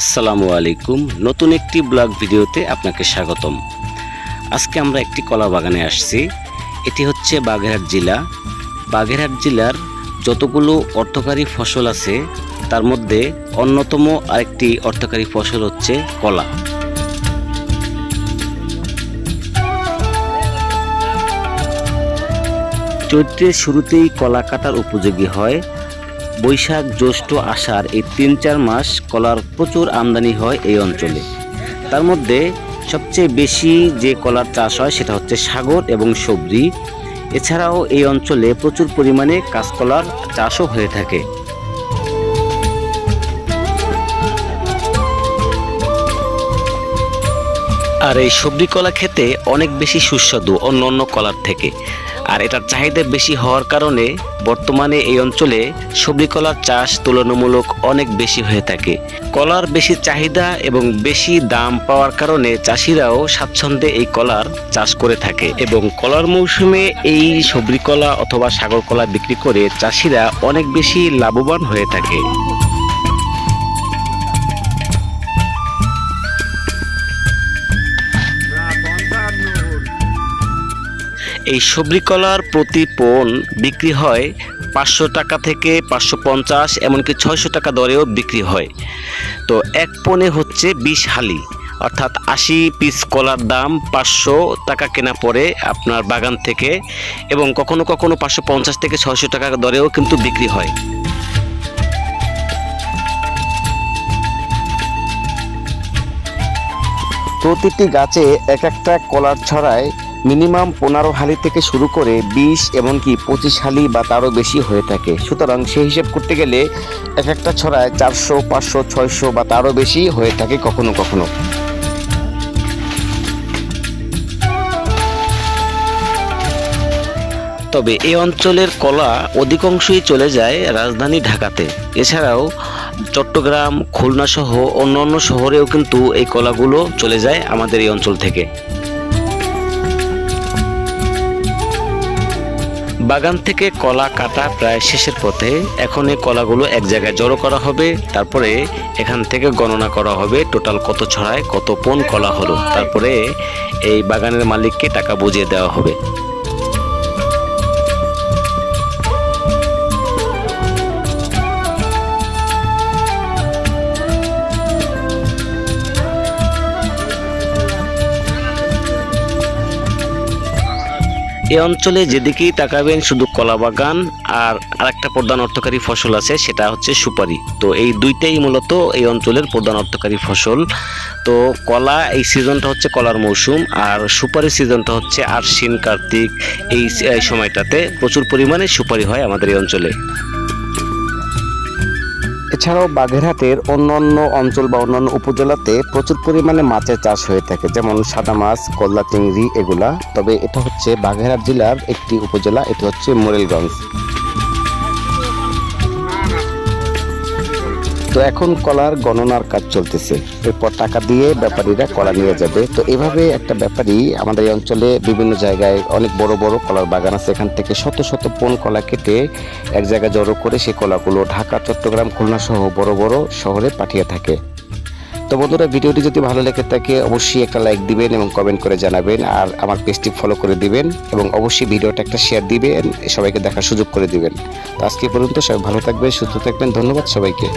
আসসালামু আলাইকুম। নতুন একটি ব্লগ ভিডিওতে আপনাকে স্বাগতম। আজকে আমরা একটি কলা বাগানে আসছি। এটি হচ্ছে বাগেরহাট জেলা। বাগেরহাট জেলার যতগুলো অর্থকারী ফসল আছে তার মধ্যে অন্যতম আরেকটি অর্থকারী ফসল হচ্ছে কলা। চৈত্রের শুরুতেই কলা কাটার উপযোগী হয়। বৈশাখ, জ্যৈষ্ঠ, আষাঢ় এই ৩-৪ মাস কলার প্রচুর আমদানি হয় এই অঞ্চলে। তার মধ্যে সবচেয়ে বেশি যে কলার চাষ হয় সেটা হচ্ছে সাগর এবং সবরি। এছাড়াও এই অঞ্চলে প্রচুর পরিমাণে কাঁচকলার চাষও হয়ে থাকে। আর এই সবরি কলা খেতে অনেক বেশি সুস্বাদু অন্য কলার থেকে। আর এটার চাহিদা বেশি হওয়ার কারণে বর্তমানে এই অঞ্চলে সবরি কলার চাষ তুলনামূলক অনেক বেশি হয়ে থাকে। কলার বেশি চাহিদা এবং বেশি দাম পাওয়ার কারণে চাষিরাও স্বাচ্ছন্দ্যে এই কলার চাষ করে থাকে এবং কলার মৌসুমে এই সবরি কলা অথবা সাগর কলা বিক্রি করে চাষিরা অনেক বেশি লাভবান হয়ে থাকে। এই সবরি কলার প্রতি পণ বিক্রি হয় ৫০০ টাকা থেকে ৫৫০, এমনকি ৬০০ টাকা দরেও বিক্রি হয়। তো এক পণে হচ্ছে ২০ হালি, অর্থাৎ ৮০ পিস কলার দাম ৫০০ টাকা কেনা পড়ে আপনার বাগান থেকে, এবং কখনো কখনো ৫৫০ থেকে ৬০০ টাকা দরেও কিন্তু বিক্রি হয়। প্রতিটি গাছে এক একটা কলার ছড়ায় মিনিমাম ১৫ হালি থেকে শুরু করে ২০ এমনকি ২৫ হালি বা তারও বেশি হয়ে থাকে। সুতরাং সেই হিসেব করতে গেলে এক একটা ছড়ায় ৪০০, ৫০০, ৬০০ বা তারও বেশি হয়ে থাকে কখনো কখনো। তবে এই অঞ্চলের কলা অধিকাংশই চলে যায় রাজধানী ঢাকাতে। এছাড়াও চট্টগ্রাম, খুলনা সহ অন্যান্য শহরেও কিন্তু এই কলাগুলো চলে যায় আমাদের এই অঞ্চল থেকে। বাগান থেকে কলা কাটা প্রায় শেষের পথে। এখন এই কলাগুলো এক জায়গায় জড়ো করা হবে, তারপরে এখান থেকে গণনা করা হবে টোটাল কত ছড়ায়, কত পণ কলা হলো। তারপরে এই বাগানের মালিককে টাকা বুঝিয়ে দেওয়া হবে। এই অঞ্চলে যেদিকেই তাকাবেন শুধু কলা বাগান, আর আরেকটা প্রধান অর্থকারী ফসল আছে সেটা হচ্ছে সুপারি। তো এই দুইটাই মূলত এই অঞ্চলের প্রধান অর্থকারী ফসল। তো কলা এই সিজনটা হচ্ছে কলার মৌসুম, আর সুপারি সিজনটা হচ্ছে আশ্বিন, কার্তিক। এই সময়টাতে প্রচুর পরিমাণে সুপারি হয় আমাদের এই অঞ্চলে। এছাড়াও বাগেরহাটের অন্যান্য অঞ্চল বা অন্যান্য উপজেলাতে প্রচুর পরিমাণে মাছের চাষ হয়ে থাকে, যেমন সাদা মাছ, কল্লা, চিংড়ি এগুলা। তবে এটা হচ্ছে বাগেরহাট জেলার একটি উপজেলা, এটি হচ্ছে মোরেলগঞ্জ। তো এখন কলার গণনার কাজ চলতেছে, এরপর টাকা দিয়ে ব্যাপারীরা কলা নিয়ে যাবে। তো এভাবে একটা ব্যাপারী আমাদের এই অঞ্চলে বিভিন্ন জায়গায় অনেক বড় বড় কলার বাগান আছে, এখান থেকে শত শত পণ কলা কেটে এক জায়গায় জড়ো করে সেই কলাগুলো ঢাকা, চট্টগ্রাম, খুলনা সহ বড় বড় শহরে পাঠিয়ে থাকে। তো বন্ধুরা, ভিডিওটি যদি ভালো লেগে থাকে অবশ্যই একটা লাইক দিবেন এবং কমেন্ট করে জানাবেন, আর আমার পেজটি ফলো করে দিবেন, এবং অবশ্যই ভিডিওটা একটা শেয়ার দিবেন, সবাইকে দেখার সুযোগ করে দিবেন। তো আজকে পর্যন্ত সবাই ভালো থাকবেন, সুস্থ থাকবেন। ধন্যবাদ সবাইকে।